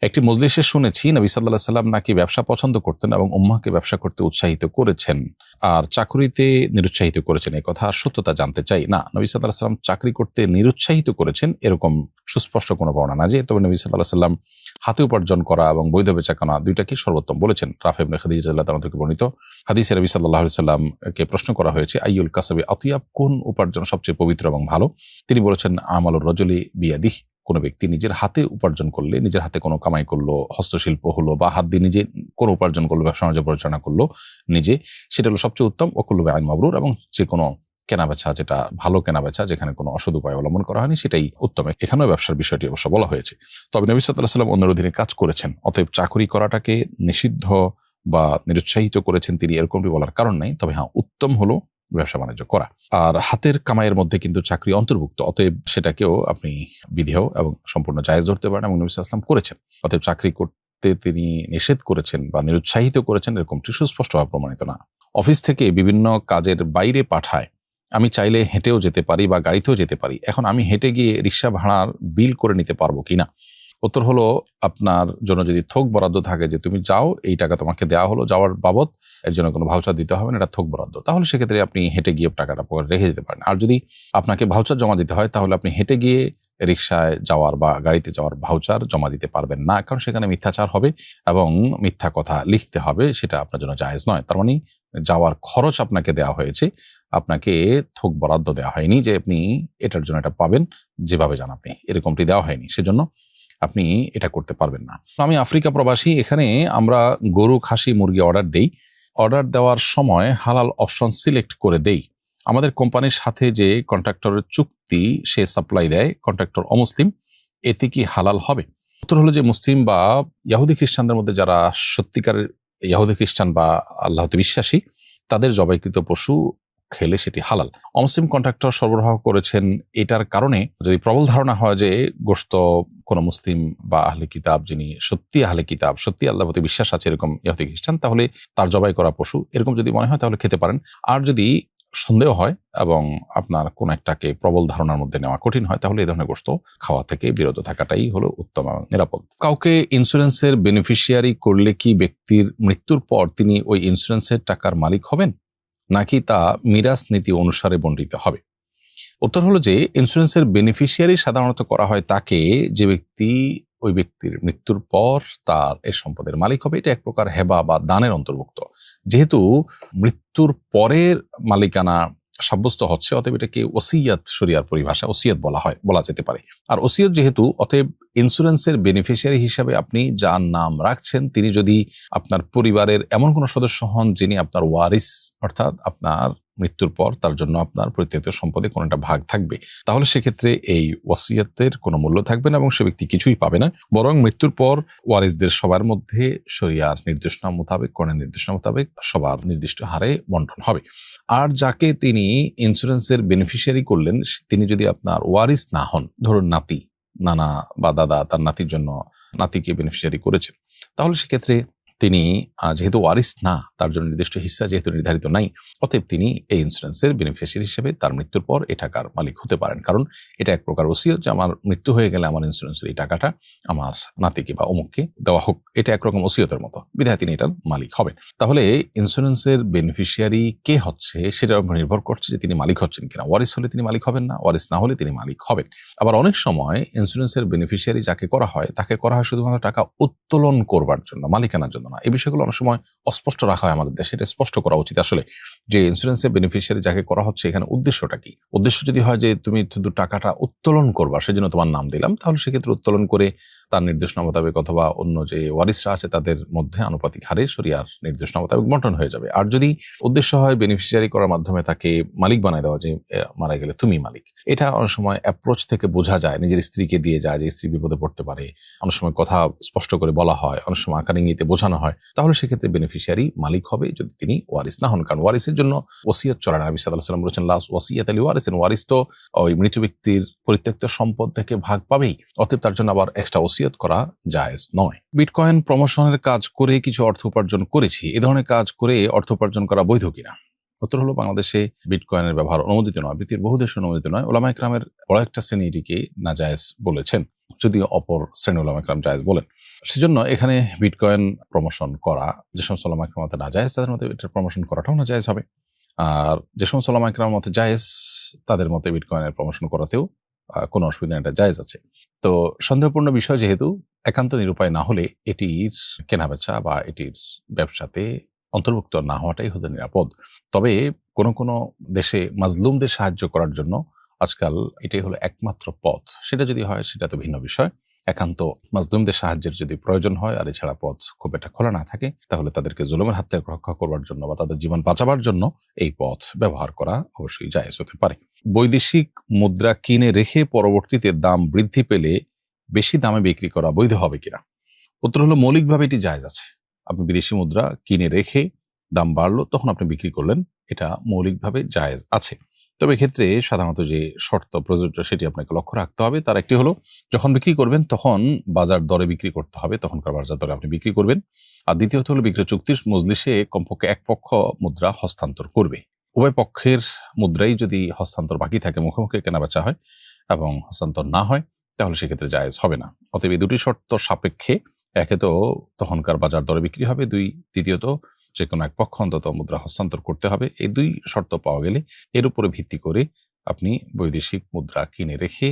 একটি মজলিসে শুনেছি নবী সাল্লাল্লাহু আলাইহি সাল্লাম নাকি ব্যবসা পছন্দ করতেন এবং উম্মাহকে ব্যবসা করতে উৎসাহিত করেছেন, আর চাকরিতে নিরুৎসাহিত করেছেন। এই কথা সত্যতা জানতে চাই। না, নবী সাল্লাল্লাহু আলাইহি সাল্লাম চাকরি করতে নিরুৎসাহিত করেছেন এরকম সুস্পষ্ট কোনো বর্ণনা না যে, তবে নবী সাল্লাল্লাহু আলাইহি সাল্লাম হাতে উপার্জন করা এবং বৈধ বেচাকেনা দুইটাকে সর্বোত্তম বলেছেন। রাফি ইবনে খাদিজা রাদিয়াল্লাহু তাআলা থেকে বর্ণিত হাদিসে নবী সাল্লাল্লাহু আলাইহি সাল্লামকে প্রশ্ন করা হয়েছে, আইয়ুল কাসবি আতিয়াব, কোন উপার্জন সবচেয়ে পবিত্র এবং ভালো? তিনি বলেছেন, আমালুর রাজুলি বিয়াদিহি, কোনো ব্যক্তি নিজের হাতে উপার্জন করলে, নিজের হাতে কোনো কামাই করলো, হস্তশিল্প হলো বা হাত দিয়ে নিজে কোনো উপার্জন করলো, ব্যবসা বাণিজ্য পরিচালনা করলো নিজে, সেটা হলো সবচেয়ে উত্তম। ওকুল্লু বাই'ইন মাবরুর, এবং যে কোনো কেনাবেচা যেটা ভালো কেনাবেচা, যেখানে কোনো অসৎ উপায় অবলম্বন করা হয়নি, সেটাই উত্তম। এখানেও ব্যবসার বিষয়টি অবশ্য বলা হয়েছে। তবে নবী সাল্লাল্লাহু আলাইহি সাল্লাম অন্যের অধীনে কাজ করেছেন, অতএব চাকরি করাটাকে নিষিদ্ধ বা নিরুৎসাহিত করেছেন তিনি এরকমটি বলার কারণ নাই। তবে হ্যাঁ, উত্তম হলো ব্যবসা বাণিজ্য করা, আর হাতের কামাইয়ের মধ্যে কিন্তু চাকরি অন্তর্ভুক্ত। অতএব সেটাকেও আপনি বিধেয় এবং সম্পূর্ণ জায়েজ ধরতে পারেন, এবং নবী সাল্লাল্লাহু আলাইহি ওয়াসাল্লাম করেছেন। অতএব চাকরি করতে তিনি নিষেধ করেছেন বা নিরুৎসাহিত করেছেন এরকমটি সুস্পষ্টভাবে প্রমাণিত না। অফিস থেকে বিভিন্ন কাজের বাইরে পাঠায়, আমি চাইলে হেঁটেও যেতে পারি বা গাড়িতেও যেতে পারি। এখন আমি হেঁটে গিয়ে রিক্সা ভাড়ার বিল করে নিতে পারবো কিনা? উত্তর হলো, আপনার জন্য যদি থোক বরাদ্দ থাকে যে তুমি যাও, এই টাকা তোমাকে দেওয়া হলো যাওয়ার বাবদ, এর জন্য কোনো ভাউচার দিতে হবে না, এটা থোক বরাদ্দ, তাহলে সেক্ষেত্রে আপনি হেঁটে গিয়ে টাকাটা পকেটে রেখে দিতে পারেন। আর যদি আপনাকে ভাউচার জমা দিতে হয়, তাহলে আপনি হেঁটে গিয়ে রিক্সায় যাওয়ার বা গাড়িতে যাওয়ার ভাউচার জমা দিতে পারবেন না, কারণ সেখানে মিথ্যাচার হবে এবং মিথ্যা কথা লিখতে হবে, সেটা আপনার জন্য জায়েজ নয়। তার মানে যাওয়ার খরচ আপনাকে দেওয়া হয়েছে, আপনাকে থোক বরাদ্দ দেওয়া হয়নি যে আপনি এটার জন্য এটা পাবেন, যেভাবে যান আপনি এরকমটি দেওয়া হয়নি, সেজন্য আপনি এটা করতে পারবেন না। আমি আফ্রিকা প্রবাসী, এখানে আমরা গরু, খাসি, মুরগি অর্ডার দেই। অর্ডার দেওয়ার সময় হালাল অপশন সিলেক্ট করে দেই। আমাদের কোম্পানির সাথে যে কন্ট্রাক্টরের চুক্তি সে সাপ্লাই দেয়, কন্ট্রাক্টর অমুসলিম, এতে কি হালাল হবে? উত্তর হলো যে, মুসলিম বা ইহুদি খ্রিস্টানদের মধ্যে যারা সত্যিকারের ইহুদি খ্রিস্টান বা আল্লাহতে বিশ্বাসী, তাদের জবাইকৃত পশু খেলে সেটি হালাল। অমুসলিম কন্ট্রাক্টর সরবরাহ করেছেন এটার কারণে যদি প্রবল ধারণা হয় যে গোশত কোন মুসলিম বা আহলে কিতাব, যিনি সত্যি আহলে কিতাব, সত্যি আল্লাহর প্রতি বিশ্বাস আছে এরকম ইহুদি খ্রিস্টান, তাহলে তার জবাই করা পশু এরকম যদি মনে হয় তাহলে খেতে পারেন। আর যদি সন্দেহ হয় এবং আপনার কোন একটাকে প্রবল ধারণার মধ্যে নেওয়া কঠিন হয়, তাহলে এই ধরনের গোশত খাওয়া থেকে বিরত থাকাটাই হলো উত্তম এবং নিরাপদ। কাউকে ইন্স্যুরেন্সের বেনিফিশিয়ারি করলে কি ব্যক্তির মৃত্যুর পর তিনি ওই ইন্স্যুরেন্সের টাকার মালিক হবেন, নাকি তা মিরাস নীতি অনুসারে বণ্টিত হবে? উত্তর হলো যে, ইন্স্যুরেন্সের বেনিফিশিয়ারি সাধারণত করা হয় তাকে, যে ব্যক্তি ওই ব্যক্তির মৃত্যুর পর তার এই সম্পদের মালিক হবে। এটা এক প্রকার হেবা বা দানের অন্তর্ভুক্ত। যেহেতু মৃত্যুর পরের মালিকানা সাব্যস্ত হচ্ছে, অতএব এটাকে ওসিয়ত, শরিয়ার পরিভাষা ওসিয়ত বলা যেতে পারে। আর ওসিয়ত যেহেতু, অতএব ইন্স্যুরেন্সের বেনিফিশিয়ারি হিসাবে আপনি যার নাম রাখছেন, তিনি যদি আপনার পরিবারের এমন কোনো সদস্য হন যিনি আপনার ওয়ারিস, অর্থাৎ আপনার মৃত্যুর পর তার জন্য আপনার পরিত্যক্ত সম্পদে কোনো একটা ভাগ থাকবে, তাহলে সেক্ষেত্রে এই ওসিয়তের কোনো মূল্য থাকবে না এবং সে ব্যক্তি কিছুই পাবে না, বরং মৃত্যুর পর ওয়ারিসদের সবার মধ্যে শরিয়ার নির্দেশনা মোতাবেক, কোরআনের নির্দেশনা মোতাবেক সবার নির্দিষ্ট হারে বন্টন হবে। আর যাকে তিনি ইন্স্যুরেন্সের বেনিফিশিয়ারি করলেন, তিনি যদি আপনার ওয়ারিস না হন, ধরুন নাতি, নানা বা দাদা তার নাতির জন্য নাতিকে বেনিফিশিয়ারি করেছেন, তাহলে সেক্ষেত্রে তিনি যেহেতু ওয়ারিস না, তার জন্য নির্দিষ্ট হিস্সা যেহেতু নির্ধারিত নাই, অতএব তিনি এই ইন্স্যুরেন্সের বেনিফিশিয়ারি হিসেবে তার মৃত্যুর পর এই টাকার মালিক হতে পারেন। কারণ এটা এক প্রকার ওসিয়ত যে আমার মৃত্যু হয়ে গেলে আমার ইন্স্যুরেন্সের এই টাকাটা আমার নাতিকে বা অমুককে দেওয়া হোক, এটা একরকম ওসিয়তের মতো, বিধায় তিনি এটার মালিক হবেন। তাহলে ইন্স্যুরেন্সের বেনিফিশিয়ারি কে হচ্ছে সেটার উপর নির্ভর করছে যে তিনি মালিক হচ্ছেন কিনা। ওয়ারিস হলে তিনি মালিক হবেন না, ওয়ারিস না হলে তিনি মালিক হবেন। আবার অনেক সময় ইন্স্যুরেন্সের বেনিফিশিয়ারি যাকে করা হয়, তাকে করা হয় শুধুমাত্র টাকা উত্তোলন করবার জন্য, মালিকানার জন্য না। এই বিষয়গুলো অনেক সময় অস্পষ্ট রাখা হয় আমাদের দেশে, এটা স্পষ্ট করা উচিত আসলে, যে ইন্স্যুরেন্সের বেনিফিশিয়ারি যাকে করা হচ্ছে এখানে উদ্দেশ্যটা কি। উদ্দেশ্য যদি হয় যে তুমি শুধু টাকাটা উত্তোলন করবা, সেজন্য তোমার নাম দিলাম, তাহলে সেক্ষেত্রে উত্তোলন করে তার নির্দেশনা মোতাবেক অথবা অন্য যে ওয়ারিসরা আছে তাদের মধ্যে আনুপাতিক হারে শরিয়ার নির্দেশনা মোতাবেক বন্টন হয়ে যাবে। আর যদি উদ্দেশ্য হয় বেনিফিশিয়ারি করার মাধ্যমে তাকে মালিক বানায় দেওয়া, যে মারা গেলে তুমি মালিক, এটা অনেক সময় অ্যাপ্রোচ থেকে বোঝা যায়, নিজের স্ত্রীকে দিয়ে যায় যে স্ত্রী বিপদে পড়তে পারে, অনেক সময় কথা স্পষ্ট করে বলা হয়, অনেক সময় আকার ইঙ্গিতে বোঝানো হয়, তাহলে সেক্ষেত্রে বেনিফিশিয়ারি মালিক হবে যদি তিনি ওয়ারিস না হন। কারণ ওয়ারিসের জন্য ওসিয়ত চলে না। নবী সাল্লাল্লাহু আলাইহি ওয়াসাল্লাম বলেছেন, লাস ওয়াসিয়াত লি ওয়ারিসিন, ওয়ারিস তো ওই মৃত ব্যক্তির পরিত্যক্ত সম্পদ থেকে ভাগ পাবেই, অতএব তার জন্য আবার এক্সট্রা ওসিয়ত করা জায়েজ নয়। বিটকয়েন প্রমোশনের কাজ করে কিছু অর্থ উপার্জন করেছি, এ ধরনের কাজ করে অর্থ উপার্জন করা বৈধ কিনা? উত্তর হলো বাংলাদেশে বিটকয়েনের ব্যবহার অনুমোদিত নয়, পৃথিবীর বহু দেশে অনুমোদিত নয়। ওলামা ইকরামের বড় একটা শ্রেণী এটিকে নাজায়েজ বলেছেন, যদিও অপর শ্রেণী ওলামা ইকরাম জায়েজ বলেন। সেজন্য এখানে বিটকয়েন প্রমোশন করা যে সমস্ত ওলামা ইকরামের মতে নাজায়েজ, তাদের মতে এটার প্রমোশন করাটাও নাজায়েজ হবে। আর যে সমস্ত ওলামা ইকরামের মতে জায়েজ, তাদের মতে বিটকয়েনের প্রমোশন করাতেও কোনো অসুবিধা নেই, এটা জায়েজ আছে। তো সন্দেহপূর্ণ বিষয় যেহেতু একান্ত নিরুপায় না হলে এটির কেনাবেচা বা এটির ব্যবসাতে অন্তর্ভুক্ত না হওয়াটাই হতে নিরাপদ। তবে কোনো কোনো দেশে মাজলুমদের সাহায্য করার জন্য আজকাল এটাই হলো একমাত্র পথ। সেটা যদি হয় সেটা তো ভিন্ন বিষয়। একান্ত মাজলুমদের সাহায্যের যদি প্রয়োজন হয় আর এছাড়া পথ খুব একটা খোলা না থাকে, তাহলে তাদেরকে জুলুমের হাত থেকে রক্ষা করবার জন্য বা তাদের জীবন বাঁচাবার জন্য এই পথ ব্যবহার করা অবশ্যই জায়েজ হতে পারে। বৈদেশিক মুদ্রা কিনে রেখে পরবর্তীতে দাম বৃদ্ধি পেলে বেশি দামে বিক্রি করা বৈধ হবে কিনা? উত্তর হলো মৌলিকভাবে এটি জায়েজ আছে। আপনি বিদেশি মুদ্রা কিনে রেখে দাম বাড়লো তখন আপনি বিক্রি করলেন, এটা মৌলিকভাবে জায়েজ আছে। তবে এক্ষেত্রে সাধারণত যে শর্ত প্রযোজ্য সেটি আপনাকে লক্ষ্য রাখতে হবে। তার একটি হলো, যখন বিক্রি করবেন তখন বাজার দরে বিক্রি করতে হবে, তখনকার বাজার দরে আপনি বিক্রি করবেন। আর দ্বিতীয়ত হলো, বিক্রয় চুক্তির মজলিসে কমপক্ষে এক পক্ষ মুদ্রা হস্তান্তর করবে। উভয় পক্ষের মুদ্রাই যদি হস্তান্তর বাকি থাকে, মুখোমুখি কেনাবেচা হয় এবং হস্তান্তর না হয়, তাহলে সেক্ষেত্রে জায়েজ হবে না। অতএব এই দুটি শর্ত সাপেক্ষে, একে তো তখনকার বাজার দরে বিক্রি হবে, দ্বিতীয়ত যে কোনো এক পক্ষ অন্তত মুদ্রা হস্তান্তর করতে হবে। এই দুই শর্ত পাওয়া গেলে এর উপরে ভিত্তি করে আপনি বৈদেশিক মুদ্রা কিনে রেখে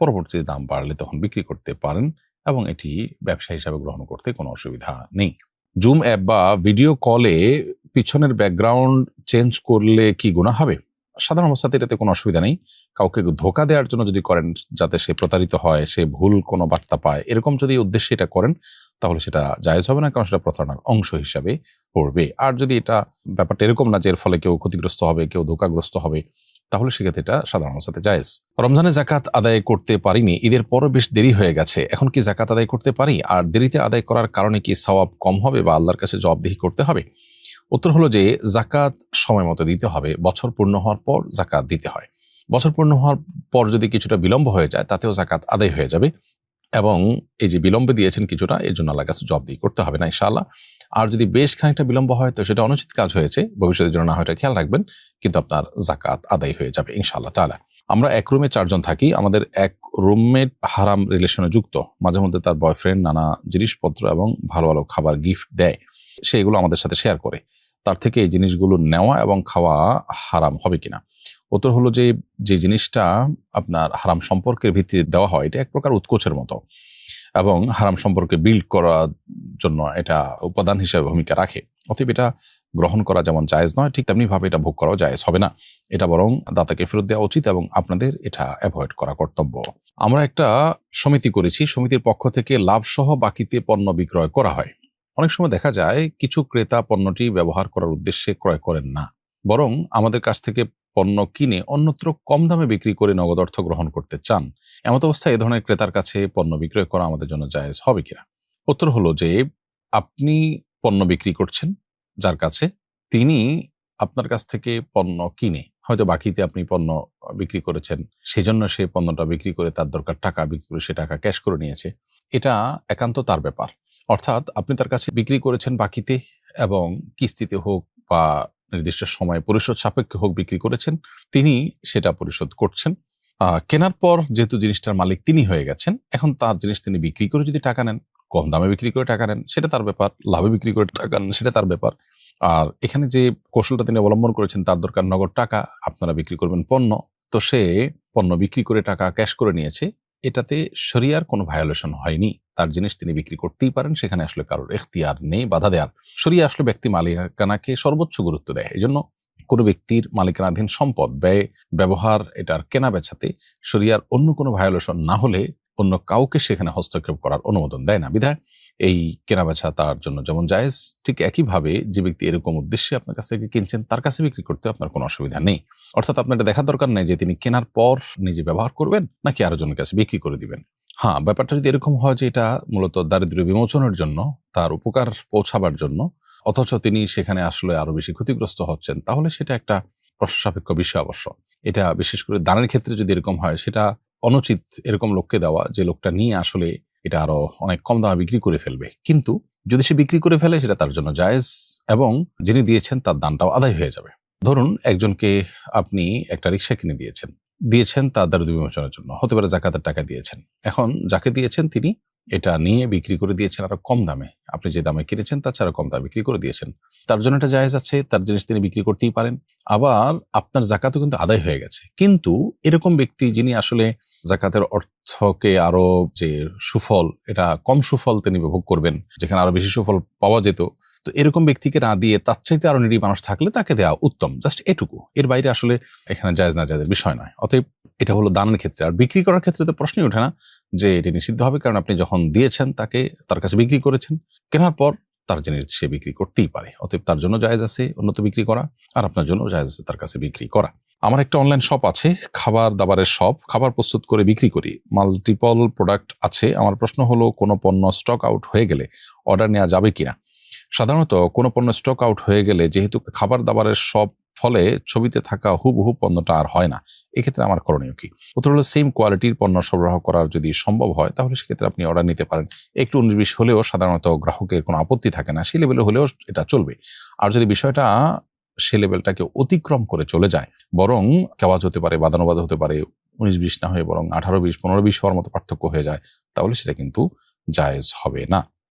পরবর্তীতে দাম বাড়লে তখন বিক্রি করতে পারেন এবং এটি ব্যবসা হিসাবে গ্রহণ করতে কোনো অসুবিধা নেই। জুম অ্যাপ বা ভিডিও কলে পিছনের ব্যাকগ্রাউন্ড চেঞ্জ করলে কি গুনাহ হবে? সাধারণ অবস্থাতে এটাতে কোনো অসুবিধা নেই। কাউকে ধোঁকা দেওয়ার জন্য যদি করেন, যাতে সে প্রতারিত হয়, সে ভুল কোনো বার্তা পায়, এরকম যদি উদ্দেশ্যে এটা করেন, তাহলে সেটা জায়েজ হবে না, কারণ সেটা প্রতারণার অংশ হিসাবে পড়বে। আর যদি এটা ব্যাপারটা এরকম না যে এর ফলে কেউ ক্ষতিগ্রস্ত হবে, কেউ ধোঁকাগ্রস্ত হবে, তাহলে সেক্ষেত্রে এটা সাধারণ অবস্থাতে জায়েজ। রমজানে জাকাত আদায় করতে পারিনি, ঈদের পরও বেশ দেরি হয়ে গেছে, এখন কি জাকাত আদায় করতে পারি? আর দেরিতে আদায় করার কারণে কি সওয়াব কম হবে বা আল্লাহর কাছে জবাবদিহি করতে হবে? উত্তর হলো যে জাকাত সময় মতো দিতে হবে। বছর পূর্ণ হওয়ার পর জাকাত দিতে হয়। বছর পূর্ণ হওয়ার পর যদি কিছুটা বিলম্ব হয়ে যায়, তাতেও জাকাত আদায় হয়ে যাবে এবং এই যে বিলম্বে দিয়েছেন কিছুটা, এর জন্য আল্লাহর কাছে জবাবদিহি করতে হবে না ইনশাআল্লাহ। আর যদি বেশ খানিকটা বিলম্ব হয়, তো সেটা অনুচিত কাজ হয়েছে, ভবিষ্যতের জন্য না হয় এটা খেয়াল রাখবেন, কিন্তু আপনার জাকাত আদায় হয়ে যাবে ইনশাআল্লাহ তাআলা। আমরা এক রুমে 4 জন থাকি। আমাদের এক রুমমেট হারাম রিলেশনে যুক্ত। মাঝে মধ্যে তার বয়ফ্রেন্ড নানা জিনিসপত্র এবং ভালো ভালো খাবার গিফট দেয়, সে এগুলো আমাদের সাথে শেয়ার করে। তার থেকে এই জিনিসগুলো নেওয়া এবং খাওয়া হারাম হবে কিনা? উত্তর হলো যে, যে জিনিসটা আপনার হারাম সম্পর্কের ভিত্তিতে দেওয়া হয়, এটা এক প্রকার উৎকোচের মতো এবং হারাম সম্পর্কে বিল্ড করার জন্য এটা উপাদান হিসেবে ভূমিকা রাখে। অতএব এটা গ্রহণ করা যেমন জায়েজ নয়, ঠিক তেমনি ভাবে এটা ভোগ করাও জায়েজ হবে না। এটা বরং দাতাকে ফেরত দেওয়া উচিত এবং আপনাদের এটা অ্যাভয়েড করা কর্তব্য। আমরা একটা সমিতি করেছি, সমিতির পক্ষ থেকে লাভ সহ বাকিতে পণ্য বিক্রয় করা হয়। অনেক সময় দেখা যায় কিছু ক্রেতা পণ্যটি ব্যবহার করার উদ্দেশ্যে ক্রয় করেন না, বরং আমাদের কাছ থেকে পণ্য কিনে অন্যত্র কম দামে বিক্রি করে নগদ অর্থ গ্রহণ করতে চান। এমত অবস্থায় এ ধরনের ক্রেতার কাছে পণ্য বিক্রয় করা আমাদের জন্য জায়েজ হবে কিনা? উত্তর হলো যে, আপনি পণ্য বিক্রি করছেন যার কাছে, তিনি আপনার কাছ থেকে পণ্য কিনে, হয়তো বাকিতে আপনি পণ্য বিক্রি করেছেন, সেজন্য সে পণ্যটা বিক্রি করে তার দরকার টাকা বিক্রি করে সে টাকা ক্যাশ করে নিয়েছে, এটা একান্ত তার ব্যাপার। অর্থাৎ আপনি তার কাছে বিক্রি করেছেন বাকিতে এবং কিস্তিতে হোক বা নির্দিষ্ট সময় পরিশোধ সাপেক্ষে হোক বিক্রি করেছেন, তিনি সেটা পরিশোধ করছেন। কেনার পর যেহেতু জিনিসটার মালিক তিনি হয়ে গেছেন, এখন তার জিনিস তিনি বিক্রি করে যদি টাকা নেন, কম দামে বিক্রি করে টাকা নেন, সেটা তার ব্যাপার, লাভে বিক্রি করে টাকা নেন, সেটা তার ব্যাপার। আর এখানে যে কৌশলটা তিনি অবলম্বন করেছেন, তার দরকার নগদ টাকা, আপনারা বিক্রি করবেন পণ্য, তো সে পণ্য বিক্রি করে টাকা ক্যাশ করে নিয়েছে, এটাতে শরিয়ার কোনো ভায়োলেশন হয়নি। তার জিনিস তিনি বিক্রি করতেই পারেন, সেখানে আসলে কারোর এখতিয়ার নেই বাধা দেওয়ার। শরিয়া আসলে ব্যক্তি মালিকানাকে সর্বোচ্চ গুরুত্ব দেয়। এই জন্য কোনো ব্যক্তির মালিকানাধীন সম্পদ ব্যয় ব্যবহার, এটার কেনা বেচাতে শরিয়ার অন্য কোনো ভায়োলেশন না হলে অন্য কাউকে সেখানে হস্তক্ষেপ করার অনুমোদন দেয় না। বিধায় এই কেনাবেচা তার জন্য যেমন জায়েজ, ঠিক একইভাবে যে ব্যক্তি এরকম উদ্দেশ্যে আপনার কাছ থেকে কিনছেন, তার কাছে বিক্রি করতে আপনার কোনো অসুবিধা নেই। অর্থাৎ আপনার এটা দেখার দরকার নেই যে তিনি কেনার পর নিজে ব্যবহার করবেন নাকি আরো জনের কাছে বিক্রি করে দিবেন। হ্যাঁ, ব্যাপারটা যদি এরকম হয় যে এটা মূলত দারিদ্র্য বিমোচনের জন্য, তার উপকার পৌঁছাবার জন্য, অথচ তিনি সেখানে আসলে আরো বেশি ক্ষতিগ্রস্ত হচ্ছেন, তাহলে সেটা একটা প্রশ্ন সাপেক্ষ বিষয়। অবশ্য এটা বিশেষ করে দানের ক্ষেত্রে যদি এরকম হয়, সেটা অনুচিত এরকম লোককে দেওয়া যে লোকটা নিয়ে আসলে এটা আরো অনেক কম দামে বিক্রি করে ফেলবে। কিন্তু যদি সে বিক্রি করে ফেলে, সেটা তার জন্য জায়েজ এবং যিনি দিয়েছেন তার দানটাও আদায় হয়ে যাবে। ধরুন একজনকে আপনি একটা রিক্সা কিনে দিয়েছেন তার দারিদ্র বিমোচনের জন্য, হতে পারে জাকাতের টাকা দিয়েছেন। এখন যাকে দিয়েছেন তিনি এটা নিয়ে বিক্রি করে দিয়েছেন আরো কম দামে, আপনি যে দামে কিনেছেন তার চেয়ে আরো কম দামে বিক্রি করে দিয়েছেন। তার জন্য এটা জায়েজ আছে, তার জিনিস তিনি বিক্রি করতেই পারেন। আবার আপনার জাকাতও কিন্তু আদায় হয়ে গেছে, কিন্তু এরকম ব্যক্তি যিনি আসলে জাকাতের অর্থকে আরো যে সুফল, এটা কম সুফল তিনি উপভোগ করবেন, যেখানে আরো বেশি সুফল পাওয়া যেত, তো এরকম ব্যক্তিকে না দিয়ে তার চাইতে আরো নিরীহ মানুষ থাকলে তাকে দেওয়া উত্তম। জাস্ট এটুকু, এর বাইরে আসলে এখানে জায়েজ না জায়েজের বিষয় নয়। অতএব এটা হলো দানের ক্ষেত্রে। আর বিক্রি করার ক্ষেত্রে তো প্রশ্নই ওঠে না যে এটি নিষিদ্ধ হবে, কারণ আপনি যখন দিয়েছেন তাকে, তার কাছে বিক্রি করেছেন, কেনার পর তার জিনিস সে বিক্রি করতেই পারে। অতএব তার জন্য জায়েজ আছে উন্নত বিক্রি করা, আর আপনার জন্য জায়েজ আছে তার কাছে বিক্রি করা। আমার একটা অনলাইন শপ আছে, খাবার দাবারের শপ, খাবার প্রস্তুত করে বিক্রি করি, মাল্টিপল প্রোডাক্ট আছে। আমার প্রশ্ন হলো কোনো পণ্য স্টক আউট হয়ে গেলে অর্ডার নেওয়া যাবে কিনা। সাধারণত কোনো পণ্য স্টক আউট হয়ে গেলে, যেহেতু খাবার দাবারের শপ, ফলে ছবিতে থাকা হুবহু পণ্যটা আর হয় না। এক্ষেত্রে আমার করণীয় কি? উত্তর হলো সেম কোয়ালিটির পণ্য সরবরাহ করার যদি সম্ভব হয় তাহলে সেক্ষেত্রে আপনি অর্ডার নিতে পারেন। একটু 19-20 হলেও সাধারণত গ্রাহকের কোনো আপত্তি থাকে না, সেই লেভেলে হলেও এটা চলবে। আর যদি বিষয়টা সে লেভেলটাকে অতিক্রম করে চলে যায়, বরং কেওয়াজ হতে পারে, বাদানুবাদ হতে পারে, 19-20 না হয়ে বরং 18-20, 15-20 হওয়ার মতো পার্থক্য হয়ে যায়, তাহলে সেটা কিন্তু জায়েজ হবে না।